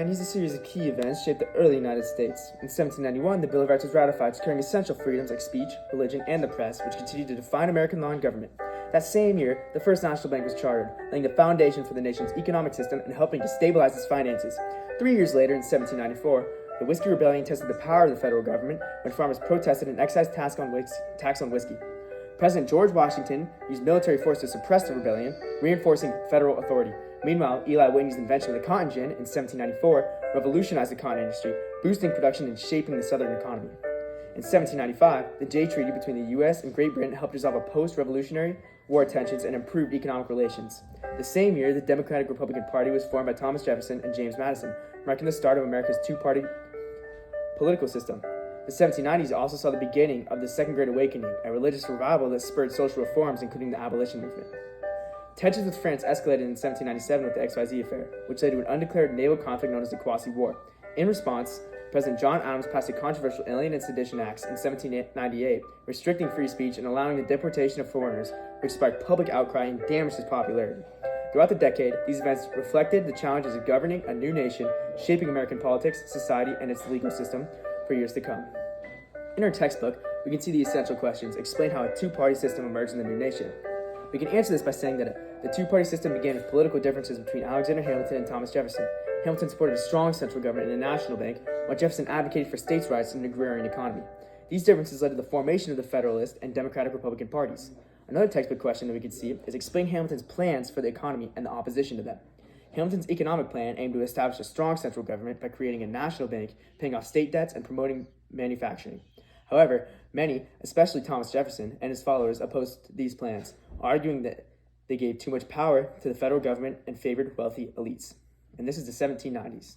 And he's a series of key events shaped the early United States. In 1791, the Bill of Rights was ratified, securing essential freedoms like speech, religion, and the press, which continued to define American law and government. That same year, the First National Bank was chartered, laying the foundation for the nation's economic system and helping to stabilize its finances. 3 years later, in 1794, the Whiskey Rebellion tested the power of the federal government when farmers protested an excise tax on whiskey. President George Washington used military force to suppress the rebellion, reinforcing federal authority. Meanwhile, Eli Whitney's invention of the cotton gin in 1794 revolutionized the cotton industry, boosting production and shaping the southern economy. In 1795, the Jay Treaty between the U.S. and Great Britain helped resolve post-revolutionary war tensions and improved economic relations. The same year, the Democratic Republican Party was formed by Thomas Jefferson and James Madison, marking the start of America's two-party political system. The 1790s also saw the beginning of the Second Great Awakening, a religious revival that spurred social reforms, including the abolition movement. Tensions with France escalated in 1797 with the XYZ affair, which led to an undeclared naval conflict known as the Quasi War. In response, President John Adams passed the controversial Alien and Sedition Acts in 1798, restricting free speech and allowing the deportation of foreigners, which sparked public outcry and damaged his popularity. Throughout the decade, these events reflected the challenges of governing a new nation, shaping American politics, society, and its legal system for years to come. In our textbook, we can see the essential questions, explain how a two-party system emerged in the new nation. We can answer this by saying that the two-party system began with political differences between Alexander Hamilton and Thomas Jefferson. Hamilton supported a strong central government and a national bank, while Jefferson advocated for states' rights and an agrarian economy. These differences led to the formation of the Federalist and Democratic Republican parties. Another textbook question that we can see is explain Hamilton's plans for the economy and the opposition to them. Hamilton's economic plan aimed to establish a strong central government by creating a national bank, paying off state debts, and promoting manufacturing. However, many, especially Thomas Jefferson and his followers, opposed these plans, arguing that they gave too much power to the federal government and favored wealthy elites. And this is the 1790s.